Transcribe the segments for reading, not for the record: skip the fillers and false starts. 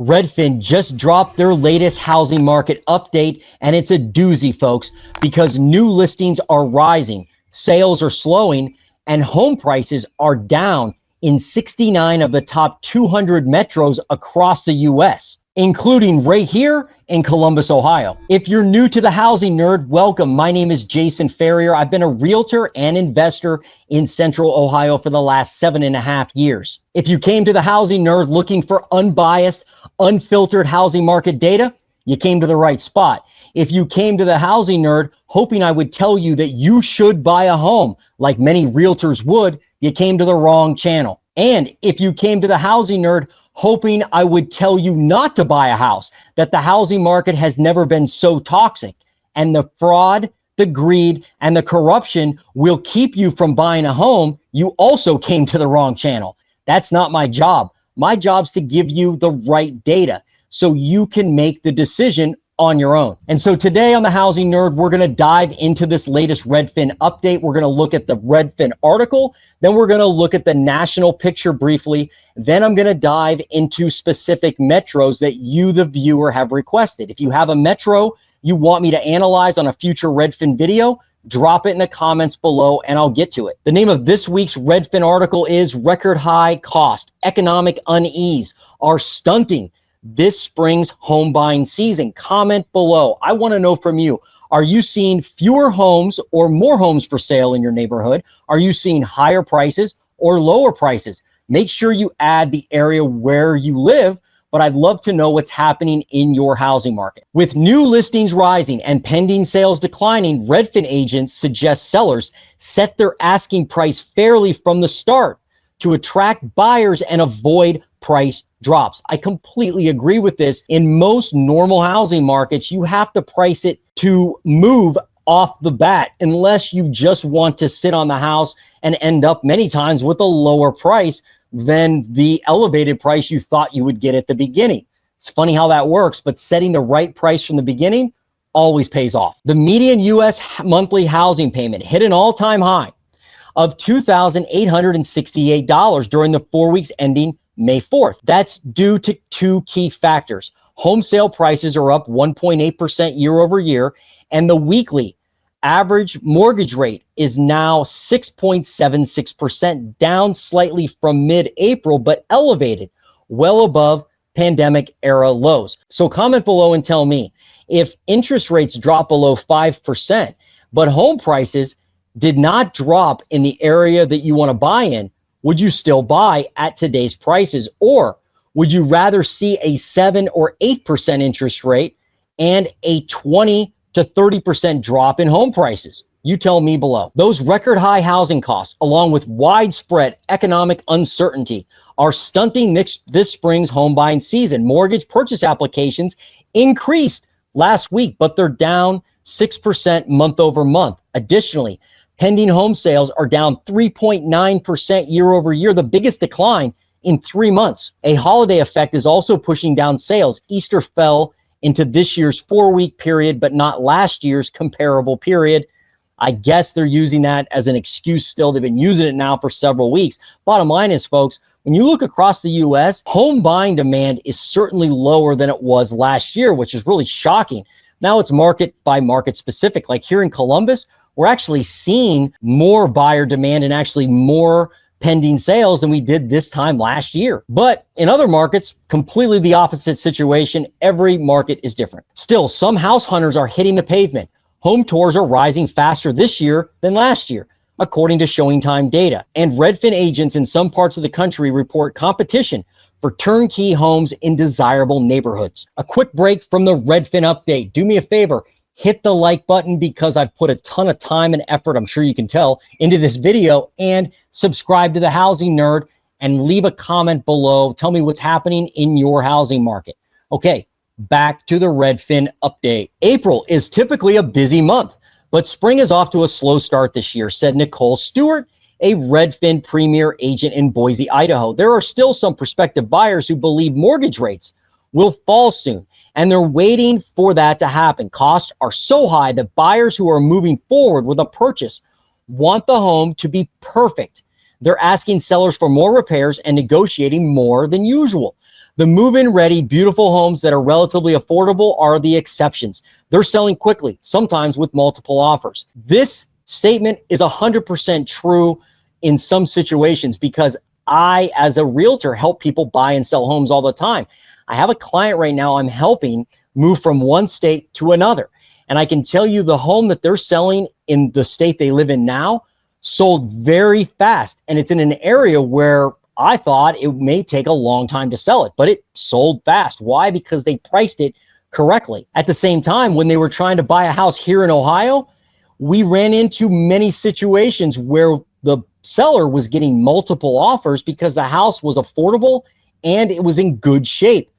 Redfin just dropped their latest housing market update, and it's a doozy, folks, because new listings are rising, sales are slowing, and home prices are down in 69 of the top 200 metros across the U.S., including right here in Columbus, Ohio. If you're new to the Housing Nerd, welcome. My name is Jason Ferrier. I've been a realtor and investor in Central Ohio for the last 7.5 years. If you came to the Housing Nerd looking for unbiased, unfiltered housing market data, you came to the right spot. If you came to the Housing Nerd hoping I would tell you that you should buy a home like many realtors would, you came to the wrong channel. And if you came to the Housing Nerd hoping I would tell you not to buy a house, that the housing market has never been so toxic, and the fraud, the greed, and the corruption will keep you from buying a home, you also came to the wrong channel. That's not my job. My job's to give you the right data so you can make the decision on your own. And so today on the Housing Nerd, we're going to dive into this latest Redfin update. We're going to look at the Redfin article. Then we're going to look at the national picture briefly. Then I'm going to dive into specific metros that you, the viewer, have requested. If you have a metro you want me to analyze on a future Redfin video, drop it in the comments below and I'll get to it. The name of this week's Redfin article is Record High Cost, Economic Unease are Stunting this spring's home buying season. Comment below. I want to know from you. Are you seeing fewer homes or more homes for sale in your neighborhood? Are you seeing higher prices or lower prices? Make sure you add the area where you live, but I'd love to know what's happening in your housing market. With new listings rising and pending sales declining, Redfin agents suggest sellers set their asking price fairly from the start to attract buyers and avoid price drops. I completely agree with this. In most normal housing markets, you have to price it to move off the bat, unless you just want to sit on the house and end up many times with a lower price than the elevated price you thought you would get at the beginning. It's funny how that works, but setting the right price from the beginning always pays off. The median U.S. monthly housing payment hit an all-time high of $2,868 during the 4 weeks ending May 4th. That's due to two key factors. Home sale prices are up 1.8% year over year, and the weekly average mortgage rate is now 6.76%, down slightly from mid-April, but elevated, well above pandemic era lows. So comment below and tell me, if interest rates drop below 5%, but home prices did not drop in the area that you want to buy in, would you still buy at today's prices? Or would you rather see a 7 or 8% interest rate and a 20 to 30% drop in home prices? You tell me below. Those record high housing costs, along with widespread economic uncertainty, are stunting this spring's home buying season. Mortgage purchase applications increased last week, but they're down 6% month over month. Additionally, pending home sales are down 3.9% year over year, the biggest decline in 3 months. A holiday effect is also pushing down sales. Easter fell into this year's 4-week period, but not last year's comparable period. I guess they're using that as an excuse still. They've been using it now for several weeks. Bottom line is, folks, when you look across the U.S., home buying demand is certainly lower than it was last year, which is really shocking. Now it's market by market specific. Like here in Columbus, we're actually seeing more buyer demand and actually more pending sales than we did this time last year. But in other markets, completely the opposite situation. Every market is different. Still, some house hunters are hitting the pavement. Home tours are rising faster this year than last year, according to ShowingTime data. And Redfin agents in some parts of the country report competition for turnkey homes in desirable neighborhoods. A quick break from the Redfin update. Do me a favor. Hit the like button because I've put a ton of time and effort, I'm sure you can tell, into this video, and subscribe to the Housing Nerd and leave a comment below. Tell me what's happening in your housing market. Okay, back to the Redfin update. April is typically a busy month, but spring is off to a slow start this year, said Nicole Stewart, a Redfin premier agent in Boise, Idaho. There are still some prospective buyers who believe mortgage rates will fall soon, and they're waiting for that to happen. Costs are so high that buyers who are moving forward with a purchase want the home to be perfect. They're asking sellers for more repairs and negotiating more than usual. The move-in ready, beautiful homes that are relatively affordable are the exceptions. They're selling quickly, sometimes with multiple offers. This statement is 100% true in some situations because I, as a realtor, help people buy and sell homes all the time. I have a client right now I'm helping move from one state to another. And I can tell you the home that they're selling in the state they live in now sold very fast. And it's in an area where I thought it may take a long time to sell it, but it sold fast. Why? Because they priced it correctly. At the same time, when they were trying to buy a house here in Ohio, we ran into many situations where the seller was getting multiple offers because the house was affordable and it was in good shape.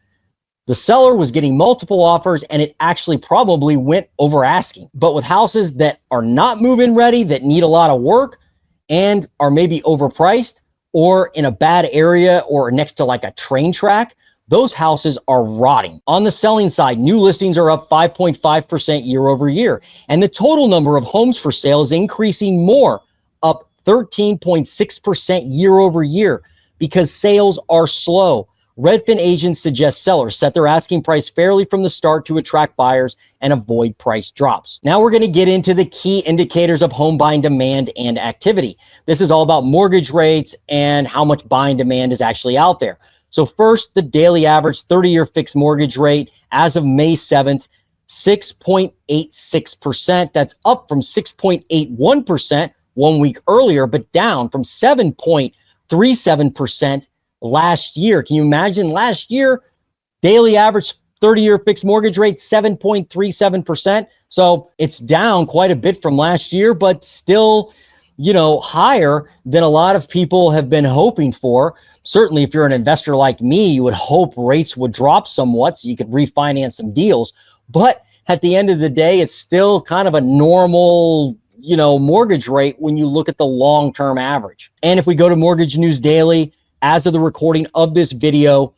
The seller was getting multiple offers and it actually probably went over asking. But with houses that are not move-in ready, that need a lot of work and are maybe overpriced or in a bad area or next to like a train track, those houses are rotting. On the selling side, new listings are up 5.5% year over year. And the total number of homes for sale is increasing more, up 13.6% year over year because sales are slow. Redfin agents suggest sellers set their asking price fairly from the start to attract buyers and avoid price drops. Now we're going to get into the key indicators of home buying demand and activity. This is all about mortgage rates and how much buying demand is actually out there. So first, the daily average 30-year fixed mortgage rate as of May 7th, 6.86%. That's up from 6.81% 1 week earlier, but down from 7.37% last year. Can you imagine last year, daily average 30-year fixed mortgage rate, 7.37%. So it's down quite a bit from last year, but still, higher than a lot of people have been hoping for. Certainly, if you're an investor like me, you would hope rates would drop somewhat so you could refinance some deals. But at the end of the day, it's still kind of a normal, mortgage rate when you look at the long-term average. And if we go to Mortgage News Daily, as of the recording of this video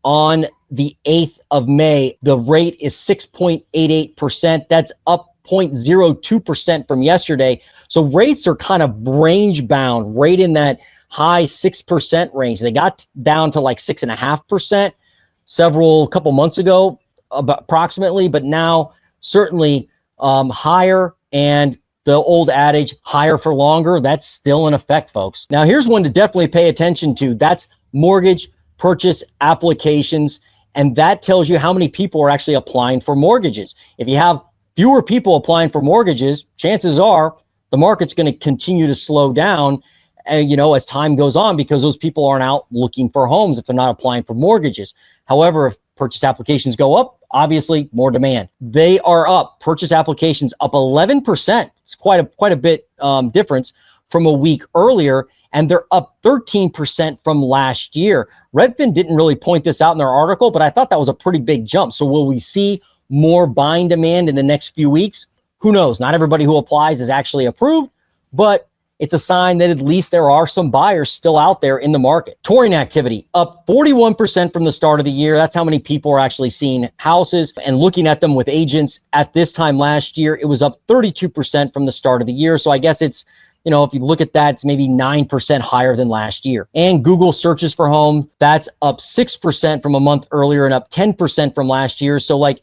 on the 8th of May, the rate is 6.88%. That's up 0.02% from yesterday. So rates are kind of range bound, right in that high 6% range. They got down to like 6.5% couple months ago, approximately, but now certainly higher. And the old adage, higher for longer, that's still in effect, folks. Now, here's one to definitely pay attention to. That's mortgage purchase applications. And that tells you how many people are actually applying for mortgages. If you have fewer people applying for mortgages, chances are the market's going to continue to slow down, as time goes on, because those people aren't out looking for homes if they're not applying for mortgages. However, if purchase applications go up, obviously more demand. They are up. Purchase applications up 11%. It's quite a bit difference from a week earlier, and they're up 13% from last year. Redfin didn't really point this out in their article, but I thought that was a pretty big jump. So will we see more buying demand in the next few weeks? Who knows? Not everybody who applies is actually approved, but it's a sign that at least there are some buyers still out there in the market. Touring activity up 41% from the start of the year. That's how many people are actually seeing houses and looking at them with agents. At this time last year, it was up 32% from the start of the year. So I guess it's, if you look at that, it's maybe 9% higher than last year. And Google searches for home, that's up 6% from a month earlier and up 10% from last year. So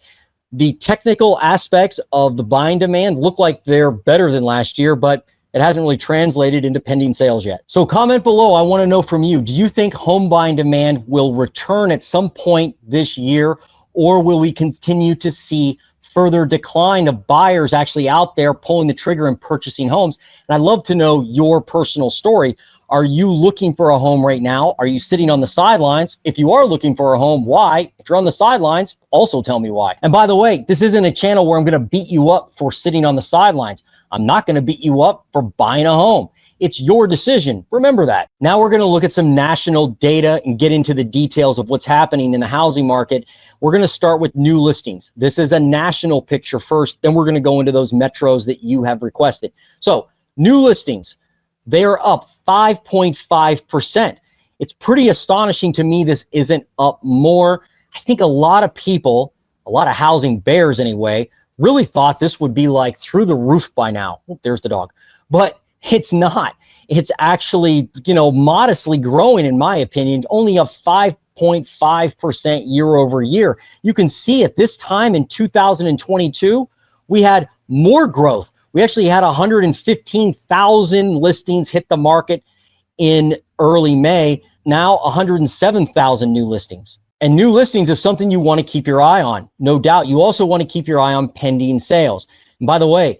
the technical aspects of the buying demand look like they're better than last year, but it hasn't really translated into pending sales yet. So comment below. I want to know from you, do you think home buying demand will return at some point this year, or will we continue to see further decline of buyers actually out there pulling the trigger and purchasing homes? And I'd love to know your personal story. Are you looking for a home right now? Are you sitting on the sidelines? If you are looking for a home, why? If you're on the sidelines, also tell me why. And by the way, this isn't a channel where I'm going to beat you up for sitting on the sidelines. I'm not going to beat you up for buying a home. It's your decision. Remember that. Now we're going to look at some national data and get into the details of what's happening in the housing market. We're going to start with new listings. This is a national picture first, then we're going to go into those metros that you have requested. So new listings, they are up 5.5%. It's pretty astonishing to me this isn't up more. I think a lot of people, a lot of housing bears anyway, really thought this would be like through the roof by now. Oh, there's the dog. But it's not. It's actually, modestly growing, in my opinion, only up 5 8.5% year over year. You can see at this time in 2022, we had more growth. We actually had 115,000 listings hit the market in early May. Now 107,000 new listings. And new listings is something you want to keep your eye on. No doubt. You also want to keep your eye on pending sales. And by the way,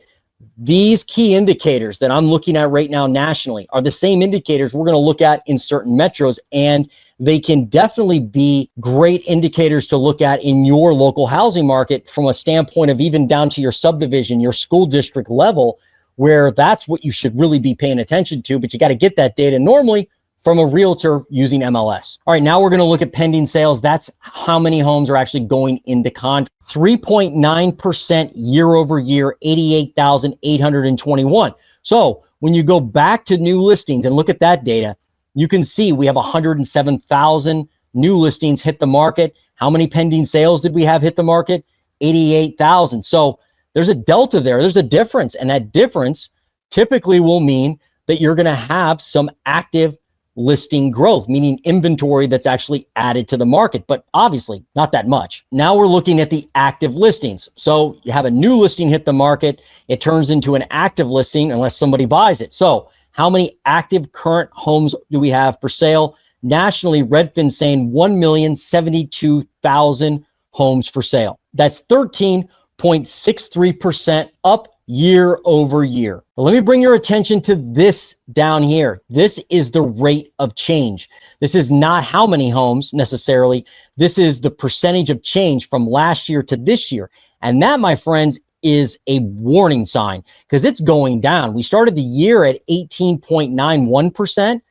these key indicators that I'm looking at right now nationally are the same indicators we're going to look at in certain metros, and they can definitely be great indicators to look at in your local housing market from a standpoint of even down to your subdivision, your school district level, where that's what you should really be paying attention to. But you got to get that data normally from a realtor using MLS. All right, now we're going to look at pending sales. That's how many homes are actually going into contract. 3.9% year over year, 88,821. So when you go back to new listings and look at that data, you can see we have 107,000 new listings hit the market. How many pending sales did we have hit the market? 88,000. So there's a delta there. There's a difference. And that difference typically will mean that you're going to have some active listing growth, meaning inventory that's actually added to the market, but obviously not that much. Now we're looking at the active listings. So you have a new listing hit the market, it turns into an active listing unless somebody buys it. So how many active current homes do we have for sale? Nationally, Redfin saying 1,072,000 homes for sale. That's 13.63% up year over year. But let me bring your attention to this down here. This is the rate of change. This is not how many homes necessarily. This is the percentage of change from last year to this year. And that, my friends, is a warning sign because it's going down. We started the year at 18.91%.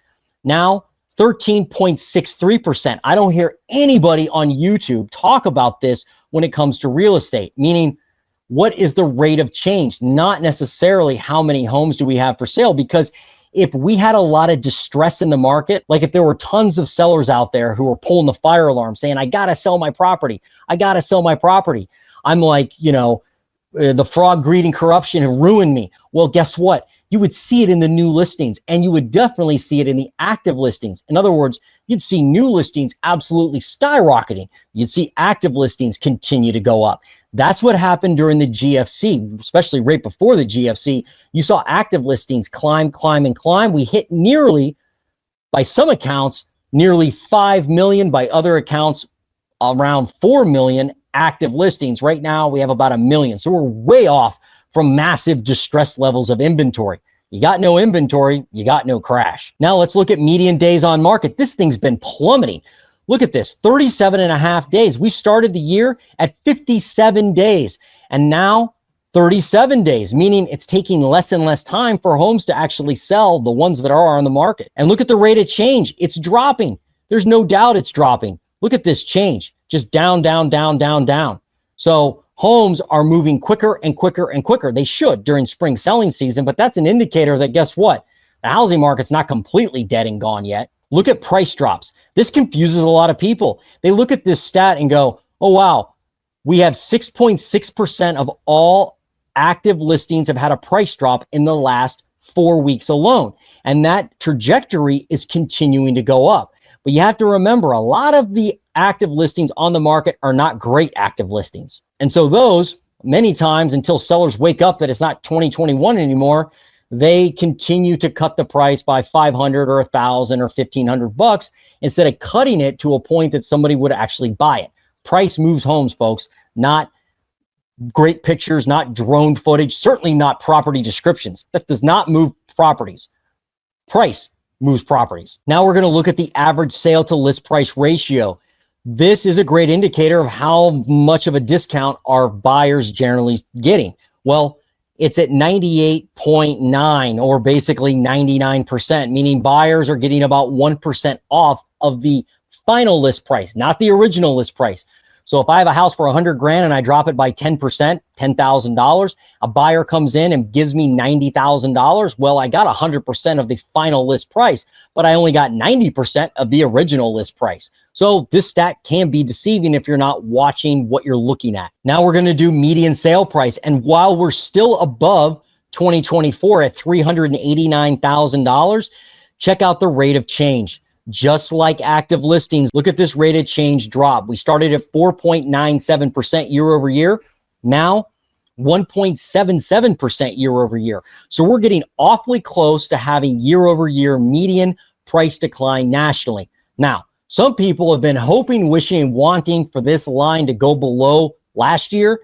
Now 13.63%. I don't hear anybody on YouTube talk about this when it comes to real estate, meaning what is the rate of change? Not necessarily how many homes do we have for sale, because if we had a lot of distress in the market, like if there were tons of sellers out there who were pulling the fire alarm saying, I got to sell my property. I got to sell my property. I'm like, the frog, greed, and corruption have ruined me. Well, guess what? You would see it in the new listings, and you would definitely see it in the active listings. In other words, you'd see new listings absolutely skyrocketing. You'd see active listings continue to go up. That's what happened during the GFC, especially right before the GFC. You saw active listings climb, climb, and climb. We hit nearly, by some accounts, nearly 5 million. By other accounts, around 4 million active listings. Right now, we have about 1 million. So we're way off from massive distress levels of inventory. You got no inventory, you got no crash. Now let's look at median days on market. This thing's been plummeting. Look at this, 37 and a half days. We started the year at 57 days and now 37 days, meaning it's taking less and less time for homes to actually sell, the ones that are on the market. And look at the rate of change. It's dropping. There's no doubt it's dropping. Look at this change, just down, down, down, down, down. So homes are moving quicker and quicker and quicker. They should during spring selling season, but that's an indicator that guess what? The housing market's not completely dead and gone yet. Look at price drops. This confuses a lot of people. They look at this stat and go, oh, wow, we have 6.6% of all active listings have had a price drop in the last 4 weeks alone. And that trajectory is continuing to go up. But you have to remember, a lot of the active listings on the market are not great active listings. And so those, many times until sellers wake up that it's not 2021 anymore, they continue to cut the price by 500 or 1,000 or 1,500 bucks instead of cutting it to a point that somebody would actually buy it. Price moves homes, folks, not great pictures, not drone footage, certainly not property descriptions. That does not move properties. Price moves properties. Now we're going to look at the average sale to list price ratio. This is a great indicator of how much of a discount are buyers generally getting. Well, it's at 98.9 or basically 99%, meaning buyers are getting about 1% off of the final list price, not the original list price. So if I have a house for 100 grand and I drop it by 10%, $10,000, a buyer comes in and gives me $90,000. Well, I got 100% of the final list price, but I only got 90% of the original list price. So this stat can be deceiving if you're not watching what you're looking at. Now we're going to do median sale price. And while we're still above 2024 at $389,000, check out the rate of change. just like active listings. Look at this rate of change drop. We started at 4.97% year over year. Now 1.77% year over year. So we're getting awfully close to having year over year median price decline nationally. Now, some people have been hoping, wishing, and wanting for this line to go below last year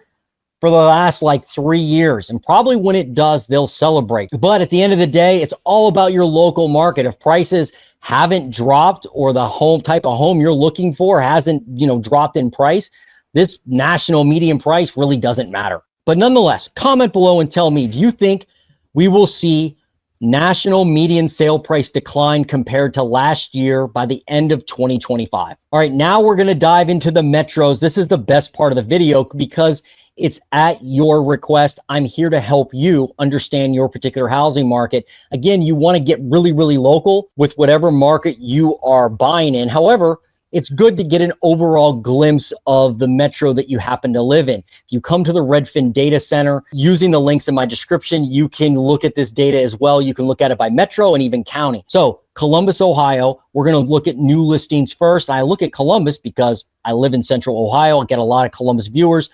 for the last like 3 years. And probably when it does, they'll celebrate. But at the end of the day, it's all about your local market. If prices haven't dropped or the home type of home you're looking for hasn't, dropped in price, this national median price really doesn't matter. But nonetheless, comment below and tell me, do you think we will see national median sale price decline compared to last year by the end of 2025? All right, now we're going to dive into the metros. This is the best part of the video because it's at your request. I'm here to help you understand your particular housing market. Again, you want to get really, really local with whatever market you are buying in. However, it's good to get an overall glimpse of the metro that you happen to live in. If you come to the Redfin data center, using the links in my description, you can look at this data as well. You can look at it by metro and even county. So Columbus, Ohio, we're going to look at new listings first. I look at Columbus because I live in central Ohio. I get a lot of Columbus viewers.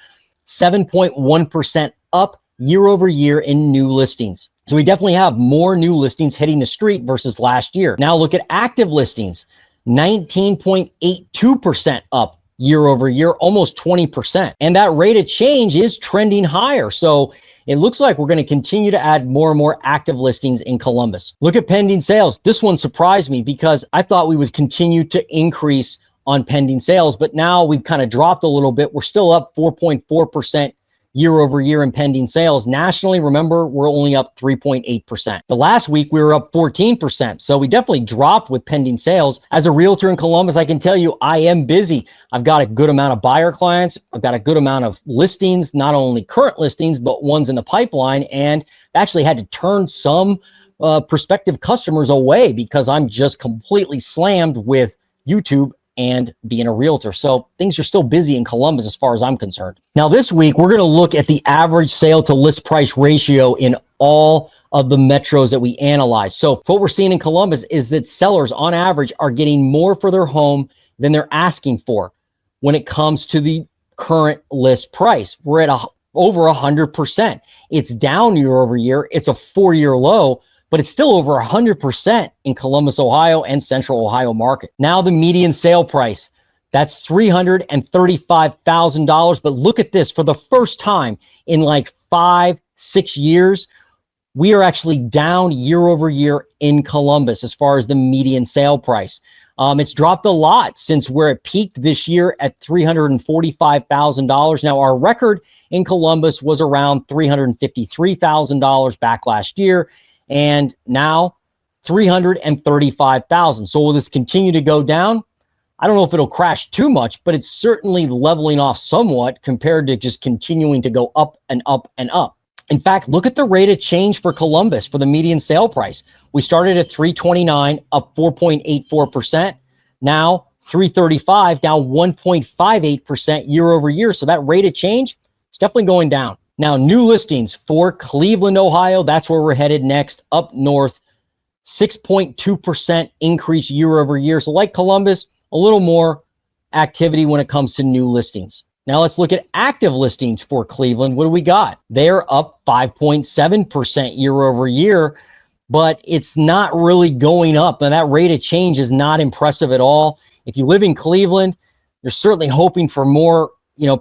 7.1% up year over year in new listings. So we definitely have more new listings hitting the street versus last year. Now look at active listings. 19.82% up year over year, almost 20%. And that rate of change is trending higher. So it looks like we're going to continue to add more and more active listings in Columbus. Look at pending sales. This one surprised me because I thought we would continue to increase on pending sales, but now we've kind of dropped a little bit. We're still up 4.4% year over year in pending sales. Nationally, remember, we're only up 3.8%. But last week we were up 14%. So we definitely dropped with pending sales. As a realtor in Columbus, I can tell you I am busy. I've got a good amount of buyer clients. I've got a good amount of listings, not only current listings, but ones in the pipeline. And actually had to turn some prospective customers away because I'm just completely slammed with YouTube and being a realtor. So things are still busy in Columbus as far as I'm concerned. Now this week, we're going to look at the average sale to list price ratio in all of the metros that we analyze. So what we're seeing in Columbus is that sellers on average are getting more for their home than they're asking for when it comes to the current list price. We're at over 100%. It's down year over year. It's a 4-year low, but it's still over 100% in Columbus, Ohio and Central Ohio market. Now the median sale price, that's $335,000. But look at this, for the first time in like 5-6 years, we are actually down year over year in Columbus as far as the median sale price. It's dropped a lot since where it peaked this year at $345,000. Now our record in Columbus was around $353,000 back last year. And now 335,000. So will this continue to go down? I don't know if it'll crash too much, but it's certainly leveling off somewhat compared to just continuing to go up and up and up. In fact, look at the rate of change for Columbus for the median sale price. We started at 329, up 4.84%. Now 335, down 1.58% year over year. So that rate of change is definitely going down. Now, new listings for Cleveland, Ohio, that's where we're headed next, up north, 6.2% increase year over year. So like Columbus, a little more activity when it comes to new listings. Now let's look at active listings for Cleveland. What do we got? They're up 5.7% year over year, but it's not really going up. And that rate of change is not impressive at all. If you live in Cleveland, you're certainly hoping for more,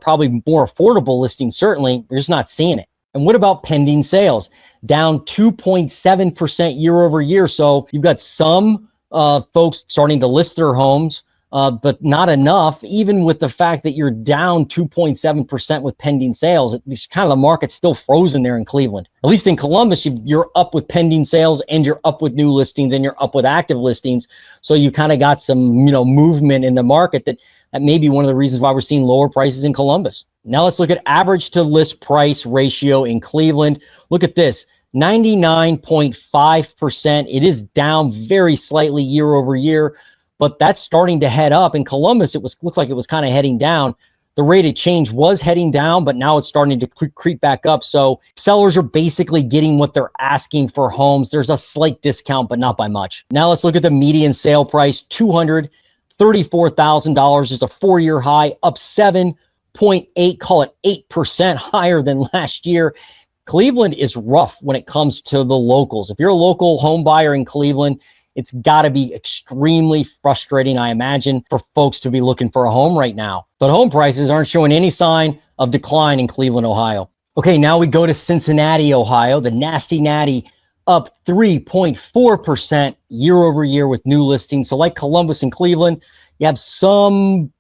probably more affordable listings, certainly. We're just not seeing it. And what about pending sales? Down 2.7% year over year. So you've got some folks starting to list their homes, but not enough, even with the fact that you're down 2.7% with pending sales. It's kind of the market's still frozen there in Cleveland. At least in Columbus, you're up with pending sales and you're up with new listings and you're up with active listings. So you kind of got some, movement in the market that may be one of the reasons why we're seeing lower prices in Columbus. Now let's look at average to list price ratio in Cleveland. Look at this, 99.5%. It is down very slightly year over year, but that's starting to head up. In Columbus, looks like it was kind of heading down. the rate of change was heading down, but now it's starting to creep back up. So sellers are basically getting what they're asking for homes. There's a slight discount, but not by much. Now let's look at the median sale price. $234,000 is a 4-year high, up 7.8, call it 8% higher than last year. Cleveland is rough when it comes to the locals. If you're a local home buyer in Cleveland, it's got to be extremely frustrating, I imagine, for folks to be looking for a home right now. But home prices aren't showing any sign of decline in Cleveland, Ohio. Okay, now we go to Cincinnati, Ohio. The nasty natty up 3.4% year over year with new listings. So like Columbus and Cleveland, you have some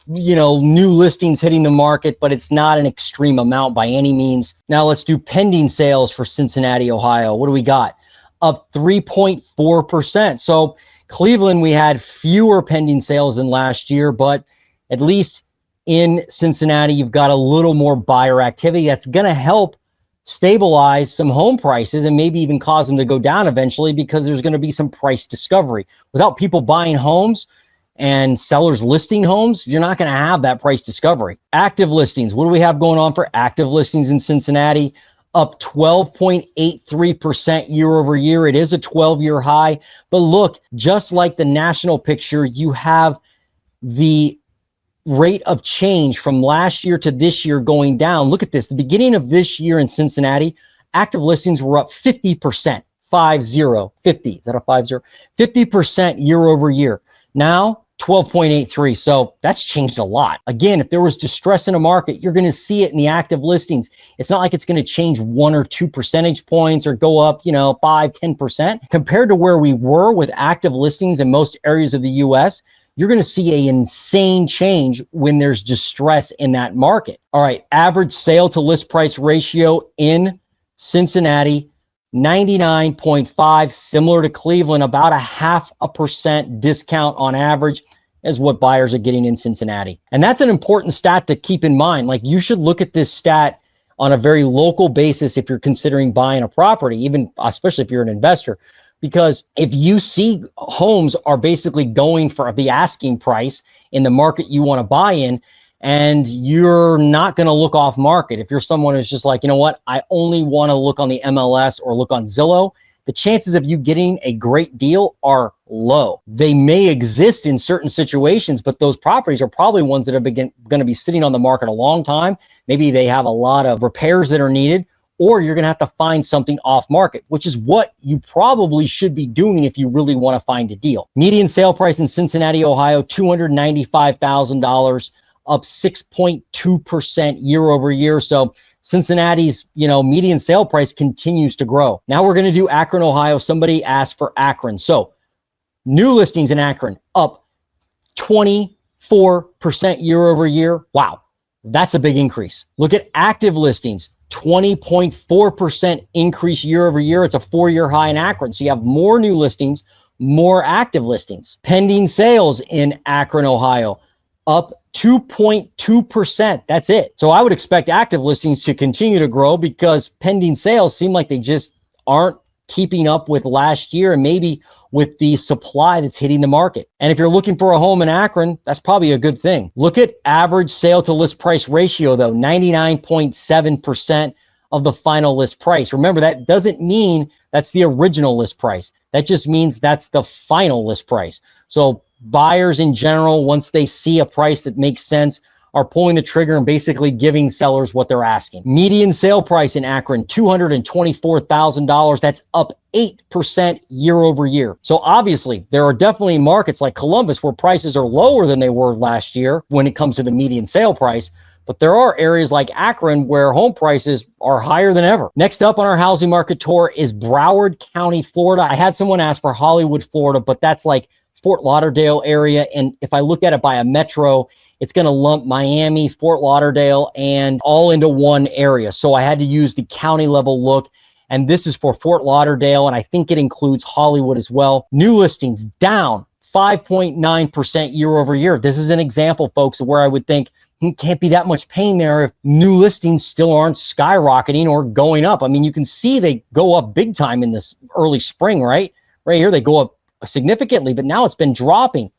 new listings hitting the market, but it's not an extreme amount by any means. Now let's do pending sales for Cincinnati, Ohio. What do we got? Up 3.4%. So Cleveland, we had fewer pending sales than last year, but at least in Cincinnati, you've got a little more buyer activity. That's going to help stabilize some home prices and maybe even cause them to go down eventually, because there's going to be some price discovery. Without people buying homes and sellers listing homes, you're not going to have that price discovery. Active listings. What do we have going on for active listings in Cincinnati? Up 12.83% year over year. It is a 12-year high. But look, just like the national picture, you have the rate of change from last year to this year going down. Look at this. The beginning of this year in Cincinnati, active listings were up 50%. 50. Is that a 50? 50% year over year. Now, 12.83. So that's changed a lot. Again, if there was distress in a market, you're going to see it in the active listings. It's not like it's going to change 1 or 2 percentage points or go up, 5, 10%. Compared to where we were with active listings in most areas of the U.S., you're going to see an insane change when there's distress in that market. All right, average sale to list price ratio in Cincinnati, 99.5, similar to Cleveland, about a 0.5% discount on average is what buyers are getting in Cincinnati. And that's an important stat to keep in mind. Like, you should look at this stat on a very local basis if you're considering buying a property, even especially if you're an investor, because if you see homes are basically going for the asking price in the market you want to buy in, and you're not going to look off market. If you're someone who's just like, you know what, I only want to look on the MLS or look on Zillow, the chances of you getting a great deal are low. They may exist in certain situations, but those properties are probably ones that are going to be sitting on the market a long time. Maybe they have a lot of repairs that are needed, or you're going to have to find something off market, which is what you probably should be doing if you really want to find a deal. Median sale price in Cincinnati, Ohio, $295,000. up 6.2% year over year. So Cincinnati's, median sale price continues to grow. Now we're going to do Akron, Ohio. Somebody asked for Akron. So new listings in Akron up 24% year over year. Wow, that's a big increase. Look at active listings, 20.4% increase year over year. It's a 4-year high in Akron. So you have more new listings, more active listings. Pending sales in Akron, Ohio, up 2.2%. That's it. So I would expect active listings to continue to grow because pending sales seem like they just aren't keeping up with last year and maybe with the supply that's hitting the market. And if you're looking for a home in Akron, that's probably a good thing. Look at average sale to list price ratio though, 99.7% of the final list price. Remember, that doesn't mean that's the original list price. That just means that's the final list price. So buyers in general, once they see a price that makes sense, are pulling the trigger and basically giving sellers what they're asking. Median sale price in Akron, $224,000. That's up 8% year over year. So obviously, there are definitely markets like Columbus where prices are lower than they were last year when it comes to the median sale price. But there are areas like Akron where home prices are higher than ever. Next up on our housing market tour is Broward County, Florida. I had someone ask for Hollywood, Florida, but that's like Fort Lauderdale area. And if I look at it by a metro, it's going to lump Miami, Fort Lauderdale, and all into one area. So I had to use the county level look. And this is for Fort Lauderdale. And I think it includes Hollywood as well. New listings down 5.9% year over year. This is an example, folks, of where I would think can't be that much pain there if new listings still aren't skyrocketing or going up. I mean, you can see they go up big time in this early spring, right? Right here, they go up significantly, but now it's been dropping.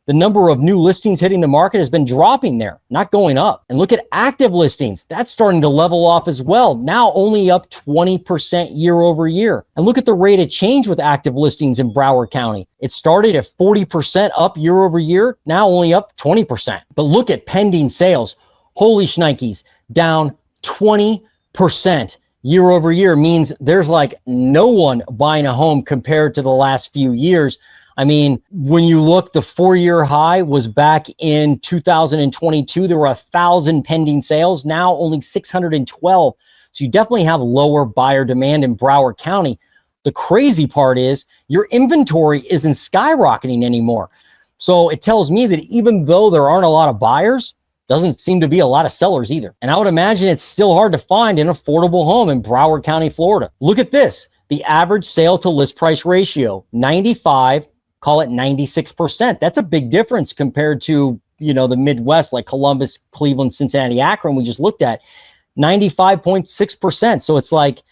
the number of new listings hitting the market has been dropping there, not going up. And look at active listings. That's starting to level off as well. Now only up 20% year over year. And look at the rate of change with active listings in Broward County. It started at 40% up year over year, now only up 20%. But look at pending sales. Holy shnikes, down 20% year over year means there's like no one buying a home compared to the last few years. I mean, when you look, the 4-year high was back in 2022. There were 1,000 pending sales, now only 612. So you definitely have lower buyer demand in Broward County. The crazy part is your inventory isn't skyrocketing anymore. So it tells me that even though there aren't a lot of buyers, doesn't seem to be a lot of sellers either. And I would imagine it's still hard to find an affordable home in Broward County, Florida. Look at this. The average sale to list price ratio, 95, call it 96%. That's a big difference compared to, the Midwest, like Columbus, Cleveland, Cincinnati, Akron, we just looked at, 95.6%. So it's like,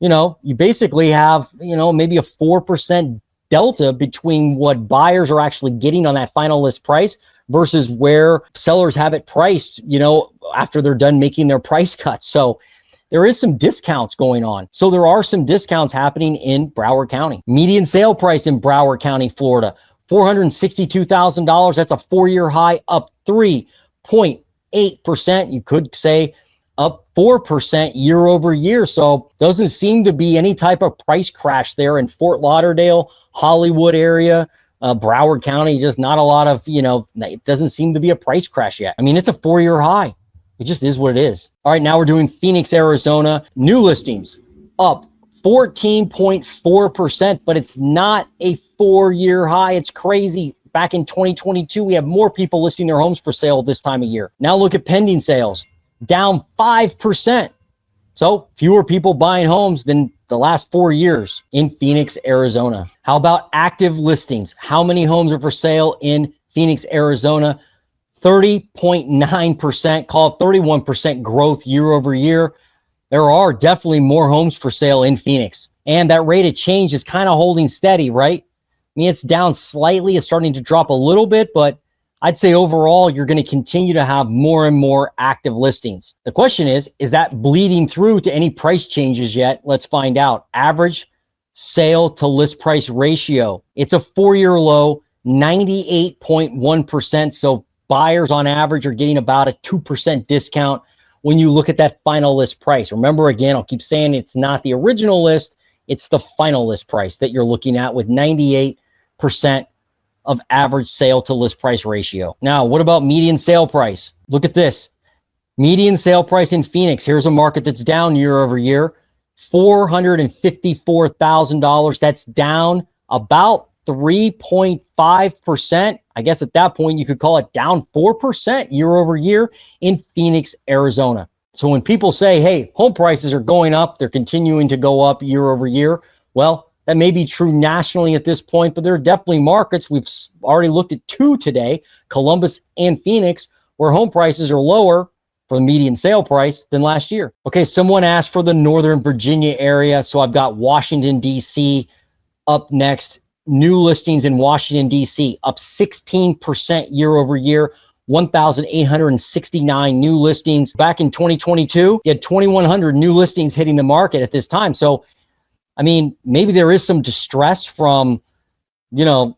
you basically have, maybe a 4% delta between what buyers are actually getting on that final list price versus where sellers have it priced, after they're done making their price cuts. So there is some discounts going on. So there are some discounts happening in Broward County. Median sale price in Broward County, Florida, $462,000. That's a 4-year high, up 3.8%. You could say up 4% year over year. So doesn't seem to be any type of price crash there in Fort Lauderdale, Hollywood area. Broward County, just not a lot of, it doesn't seem to be a price crash yet. I mean, it's a 4-year high. It just is what it is. All right, now we're doing Phoenix, Arizona. New listings up 14.4%, but it's not a 4-year high. It's crazy. Back in 2022, we have more people listing their homes for sale this time of year. Now look at pending sales, down 5%. So fewer people buying homes than the last 4 years in Phoenix, Arizona. How about active listings? How many homes are for sale in Phoenix, Arizona? 30.9%, call it 31% growth year over year. There are definitely more homes for sale in Phoenix. And that rate of change is kind of holding steady, right? I mean, it's down slightly. It's starting to drop a little bit, but I'd say overall, you're going to continue to have more and more active listings. The question is that bleeding through to any price changes yet? Let's find out. Average sale to list price ratio. It's a 4-year low, 98.1%. So buyers on average are getting about a 2% discount when you look at that final list price. Remember, again, I'll keep saying it's not the original list. It's the final list price that you're looking at with 98% of average sale to list price ratio. Now, what about median sale price? Look at this. Median sale price in Phoenix. Here's a market that's down year over year, $454,000. That's down about 3.5%. I guess at that point, you could call it down 4% year over year in Phoenix, Arizona. So when people say, hey, home prices are going up, they're continuing to go up year over year, well, that may be true nationally at this point, but there are definitely markets. We've already looked at 2 today, Columbus and Phoenix, where home prices are lower for the median sale price than last year. Okay, someone asked for the Northern Virginia area, so I've got Washington, D.C. up next. New listings in Washington, D.C. up 16% year over year, 1,869 new listings. Back in 2022, you had 2,100 new listings hitting the market at this time. So I mean, maybe there is some distress from, the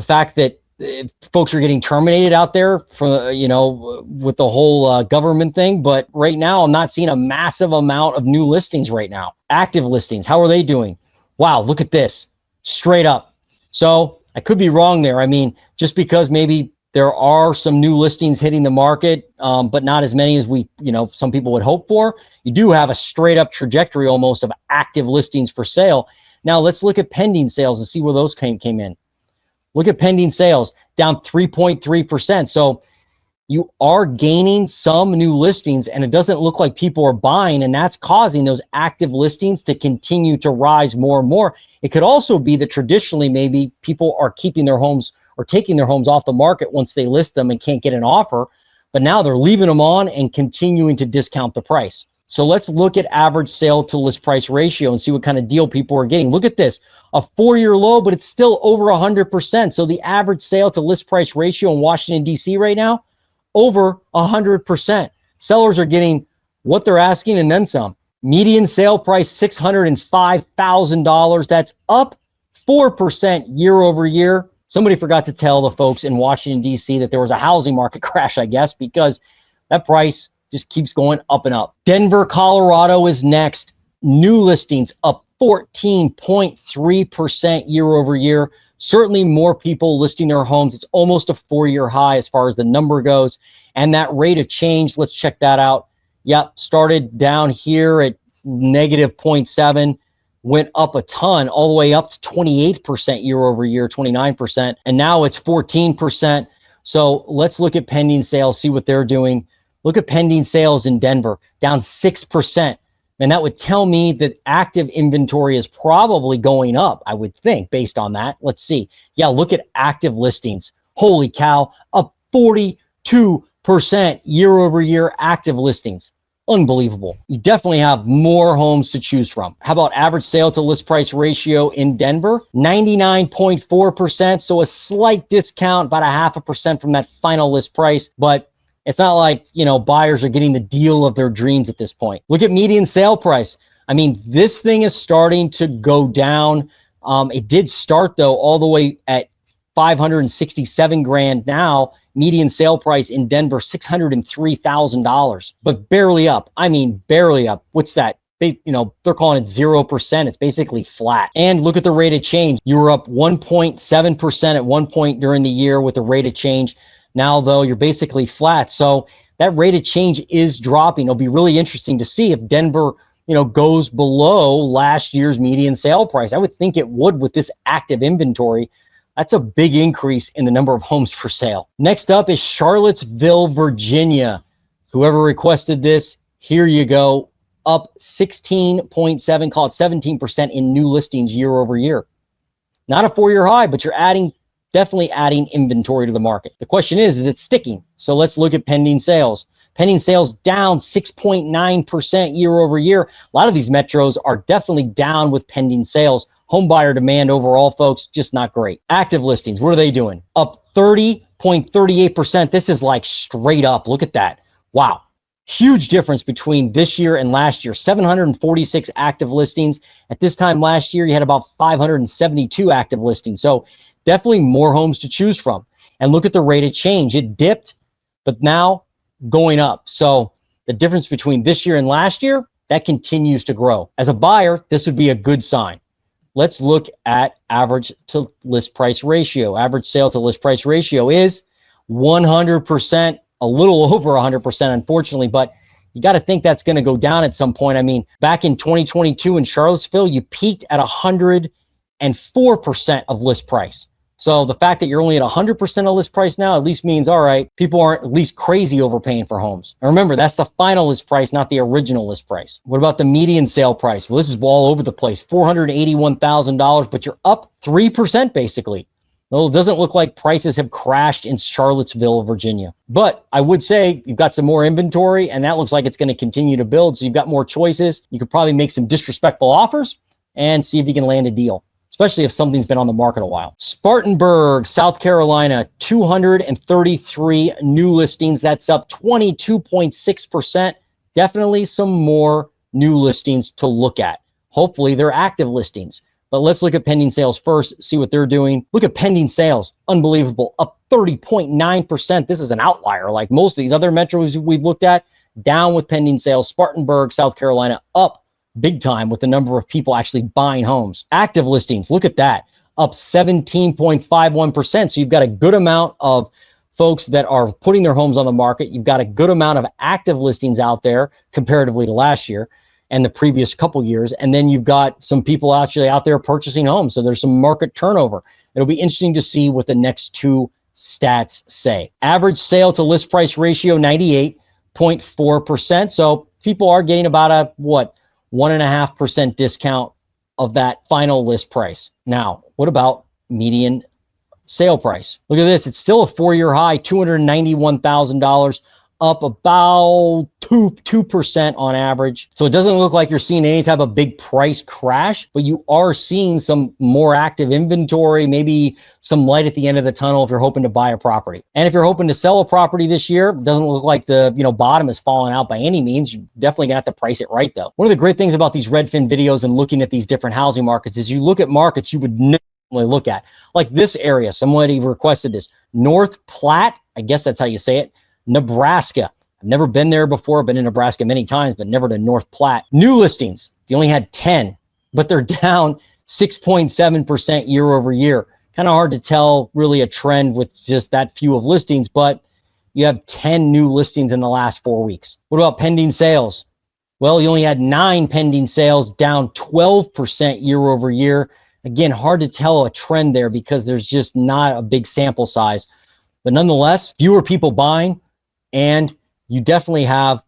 fact that folks are getting terminated out there for, with the whole government thing. But right now, I'm not seeing a massive amount of new listings right now. Active listings, how are they doing? Wow, look at this, straight up. So I could be wrong there. I mean, just because maybe there are some new listings hitting the market, but not as many as some people would hope for. You do have a straight up trajectory almost of active listings for sale. Now let's look at pending sales and see where those came in. Look at pending sales, down 3.3%. So you are gaining some new listings, and it doesn't look like people are buying, and that's causing those active listings to continue to rise more and more. It could also be that traditionally maybe people are keeping their homes or taking their homes off the market once they list them and can't get an offer, but now they're leaving them on and continuing to discount the price. So let's look at average sale to list price ratio and see what kind of deal people are getting. Look at this, a 4-year low, but it's still over 100%. So the average sale to list price ratio in Washington, D.C. right now, over 100%. Sellers are getting what they're asking and then some. Median sale price, $605,000. That's up 4% year over year. Somebody forgot to tell the folks in Washington, D.C. that there was a housing market crash, I guess, because that price just keeps going up and up. Denver, Colorado is next. New listings up 14.3% year over year. Certainly more people listing their homes. It's almost a 4-year high as far as the number goes. And that rate of change, let's check that out. Yep, started down here at negative 0.7, went up a ton, all the way up to 28% year over year, 29%. And now it's 14%. So let's look at pending sales, see what they're doing. Look at pending sales in Denver, down 6%. And that would tell me that active inventory is probably going up, I would think, based on that. Let's see. Yeah, look at active listings. Holy cow, up 42% year over year active listings. Unbelievable. You definitely have more homes to choose from. How about average sale to list price ratio in Denver? 99.4%. So a slight discount, about 0.5% from that final list price. But it's not like, buyers are getting the deal of their dreams at this point. Look at median sale price. I mean, this thing is starting to go down. It did start, though, all the way at $567,000 now. Median sale price in Denver, $603,000, but barely up. I mean, barely up. What's that? They're calling it 0%. It's basically flat. And look at the rate of change. You were up 1.7% at one point during the year with the rate of change. Now, though, you're basically flat. So that rate of change is dropping. It'll be really interesting to see if Denver, goes below last year's median sale price. I would think it would with this active inventory. That's a big increase in the number of homes for sale. Next up is Charlottesville, Virginia. Whoever requested this, here you go. Up 16.7, call it 17% in new listings year over year. Not a 4-year high, but you're definitely adding inventory to the market. The question is it sticking? So let's look at pending sales. Pending sales down 6.9% year over year. A lot of these metros are definitely down with pending sales. Home buyer demand overall, folks, just not great. Active listings, what are they doing? Up 30.38%. This is like straight up. Look at that. Wow. Huge difference between this year and last year. 746 active listings. At this time last year, you had about 572 active listings. So definitely more homes to choose from. And look at the rate of change. It dipped, but now going up. So the difference between this year and last year, that continues to grow. As a buyer, this would be a good sign. Let's look at average to list price ratio. Average sale to list price ratio is 100%, a little over 100%, unfortunately, but you got to think that's going to go down at some point. I mean, back in 2022 in Charlottesville, you peaked at 104% of list price. So the fact that you're only at 100% of list price now at least means, all right, people aren't at least crazy overpaying for homes. And remember, that's the final list price, not the original list price. What about the median sale price? Well, this is all over the place, $481,000, but you're up 3% basically. Well, it doesn't look like prices have crashed in Charlottesville, Virginia. But I would say you've got some more inventory, and that looks like it's going to continue to build. So you've got more choices. You could probably make some disrespectful offers and see if you can land a deal, especially if something's been on the market a while. Spartanburg, South Carolina, 233 new listings. That's up 22.6%. Definitely some more new listings to look at. Hopefully they're active listings. But let's look at pending sales first, see what they're doing. Look at pending sales. Unbelievable. Up 30.9%. This is an outlier. Like most of these other metros we've looked at, down with pending sales. Spartanburg, South Carolina, up big time with the number of people actually buying homes. Active listings, look at that, up 17.51%. So you've got a good amount of folks that are putting their homes on the market. You've got a good amount of active listings out there comparatively to last year and the previous couple years. And then you've got some people actually out there purchasing homes. So there's some market turnover. It'll be interesting to see what the next two stats say. Average sale to list price ratio, 98.4%. So people are getting about a, 1.5% discount of that final list price. Now, what about median sale price? Look at this. It's still a 4-year high, $291,000, up about 2% on average. So it doesn't look like you're seeing any type of big price crash, but you are seeing some more active inventory, maybe some light at the end of the tunnel if you're hoping to buy a property. And if you're hoping to sell a property this year, it doesn't look like the bottom is falling out by any means. You're definitely gonna have to price it right though. One of the great things about these Redfin videos and looking at these different housing markets is you look at markets you would normally look at. Like this area, somebody requested this. North Platte, I guess that's how you say it, Nebraska. I've never been there before, been in Nebraska many times, but never to North Platte. New listings, they only had 10, but they're down 6.7% year over year. Kind of hard to tell really a trend with just that few of listings, but you have 10 new listings in the last 4 weeks. What about pending sales? Well, you only had 9 pending sales, down 12% year over year. Again, hard to tell a trend there because there's just not a big sample size. But nonetheless, fewer people buying, and you definitely have,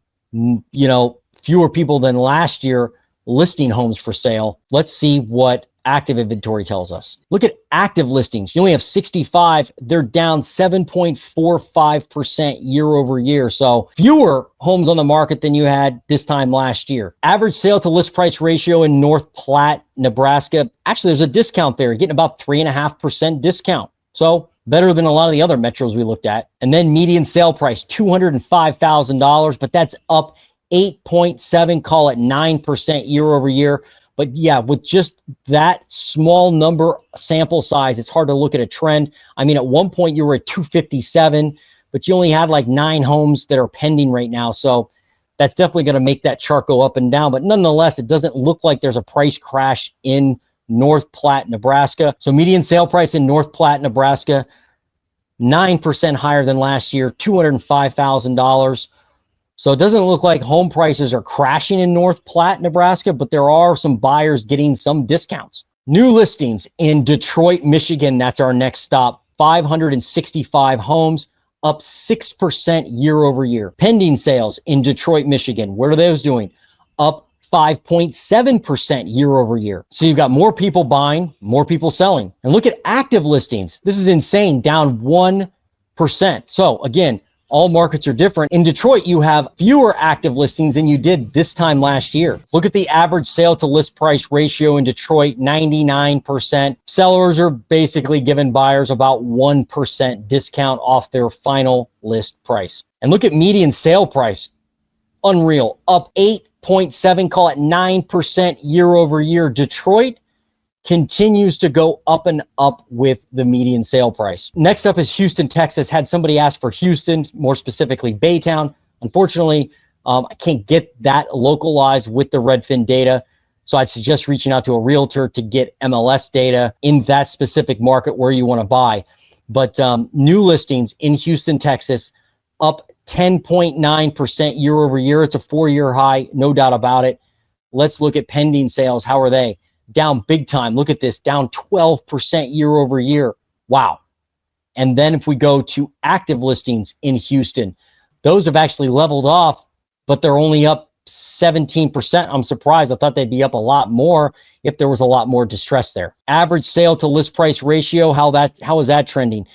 fewer people than last year listing homes for sale. Let's see what active inventory tells us. Look at active listings. You only have 65. They're down 7.45% year over year. So fewer homes on the market than you had this time last year. Average sale to list price ratio in North Platte, Nebraska. Actually, there's a discount there. You're getting about 3.5% discount. So better than a lot of the other metros we looked at. And then median sale price, $205,000, but that's up 8.7, call it 9% year over year. But yeah, with just that small number sample size, it's hard to look at a trend. I mean, at one point you were at 257, but you only had like 9 homes that are pending right now. So that's definitely going to make that chart go up and down. But nonetheless, it doesn't look like there's a price crash in North Platte, Nebraska. So median sale price in North Platte, Nebraska, 9% higher than last year, $205,000. So it doesn't look like home prices are crashing in North Platte, Nebraska, but there are some buyers getting some discounts. New listings in Detroit, Michigan. That's our next stop. 565 homes, up 6% year over year. Pending sales in Detroit, Michigan. What are those doing? Up 5.7% year over year. So you've got more people buying, more people selling. And look at active listings. This is insane, down 1%. So again, all markets are different. In Detroit, you have fewer active listings than you did this time last year. Look at the average sale to list price ratio in Detroit, 99%. Sellers are basically giving buyers about 1% discount off their final list price. And look at median sale price. Unreal, up 8.7, call it 9% year over year. Detroit continues to go up and up with the median sale price. Next up is Houston, Texas. Had somebody ask for Houston, more specifically Baytown. Unfortunately, I can't get that localized with the Redfin data. So I'd suggest reaching out to a realtor to get MLS data in that specific market where you want to buy. But new listings in Houston, Texas, up 10.9% year over year. It's a 4-year high, no doubt about it. Let's look at pending sales. How are they? Down big time. Look at this, down 12% year over year. Wow. And then if we go to active listings in Houston, those have actually leveled off, but they're only up 17%. I'm surprised. I thought they'd be up a lot more if there was a lot more distress there. Average sale to list price ratio, how is that trending?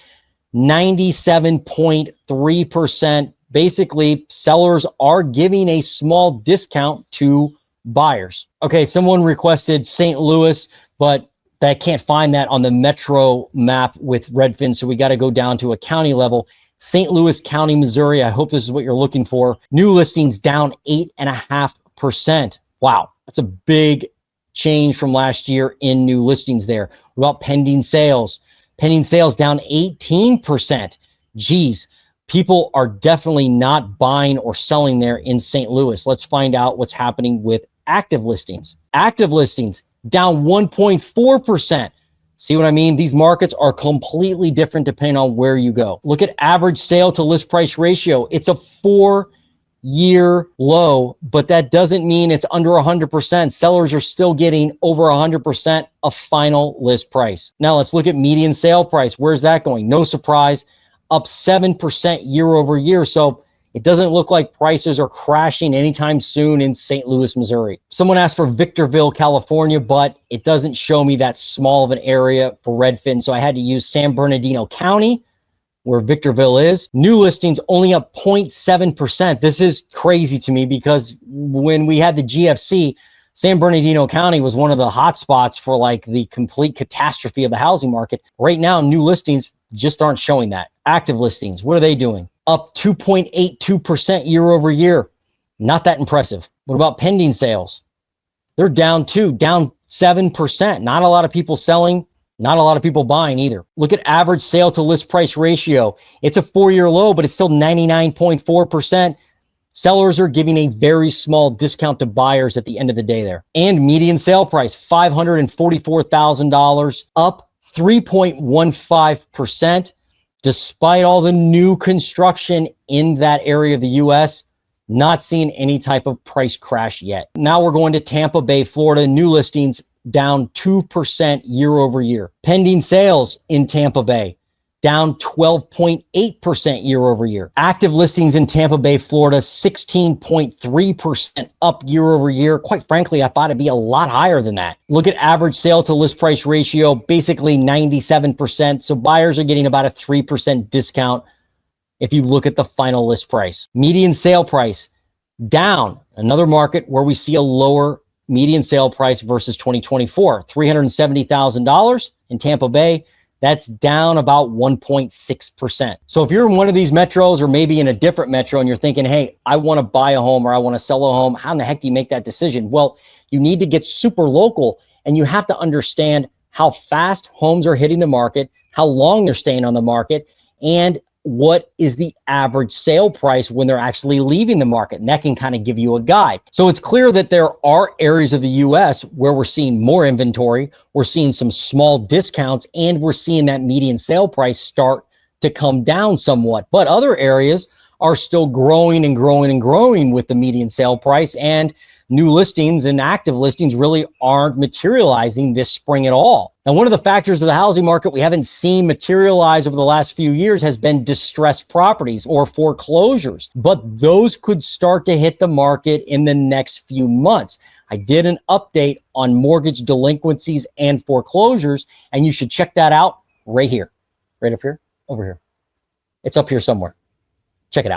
97.3%. Basically, sellers are giving a small discount to buyers. Okay, someone requested St. Louis, but I can't find that on the metro map with Redfin, so we got to go down to a county level. St. Louis County, Missouri. I hope this is what you're looking for. New listings down 8.5%. Wow, that's a big change from last year in new listings there. What about pending sales? Pending sales down 18%. Geez, people are definitely not buying or selling there in St. Louis. Let's find out what's happening with active listings. Active listings down 1.4%. See what I mean? These markets are completely different depending on where you go. Look at average sale to list price ratio. It's a 4-year low, but that doesn't mean it's under 100%. Sellers are still getting over 100% of final list price. Now let's look at median sale price. Where's that going? No surprise, up 7% year over year. So it doesn't look like prices are crashing anytime soon in St. Louis, Missouri. Someone asked for Victorville, California, but it doesn't show me that small of an area for Redfin. So I had to use San Bernardino County, where Victorville is. New listings only up 0.7%. This is crazy to me because when we had the GFC, San Bernardino County was one of the hot spots for like the complete catastrophe of the housing market. Right now, new listings just aren't showing that. Active listings, what are they doing? Up 2.82% year over year. Not that impressive. What about pending sales? They're down too, down 7%. Not a lot of people selling, not a lot of people buying either. Look at average sale to list price ratio. It's a 4-year low, but it's still 99.4%. Sellers are giving a very small discount to buyers at the end of the day there. And median sale price, $544,000, up 3.15%. Despite all the new construction in that area of the U.S., not seeing any type of price crash yet. Now we're going to Tampa Bay, Florida. New listings down 2% year over year. Pending sales in Tampa Bay down 12.8% year over year. Active listings in Tampa Bay, Florida, 16.3% up year over year. Quite frankly, I thought it'd be a lot higher than that. Look at average sale to list price ratio, basically 97%. So buyers are getting about a 3% discount if you look at the final list price. Median sale price down, another market where we see a lower median sale price versus 2024, $370,000 in Tampa Bay. That's down about 1.6%. So if you're in one of these metros or maybe in a different metro and you're thinking, hey, I want to buy a home or I want to sell a home, how in the heck do you make that decision? Well, you need to get super local and you have to understand how fast homes are hitting the market, how long they're staying on the market, and what is the average sale price when they're actually leaving the market. And that can kind of give you a guide. So it's clear that there are areas of the US where we're seeing more inventory, we're seeing some small discounts, and we're seeing that median sale price start to come down somewhat. But other areas are still growing and growing and growing with the median sale price, and new listings and active listings really aren't materializing this spring at all. And one of the factors of the housing market we haven't seen materialize over the last few years has been distressed properties or foreclosures. But those could start to hit the market in the next few months. I did an update on mortgage delinquencies and foreclosures, and you should check that out right here. Right up here, over here. It's up here somewhere. Check it out.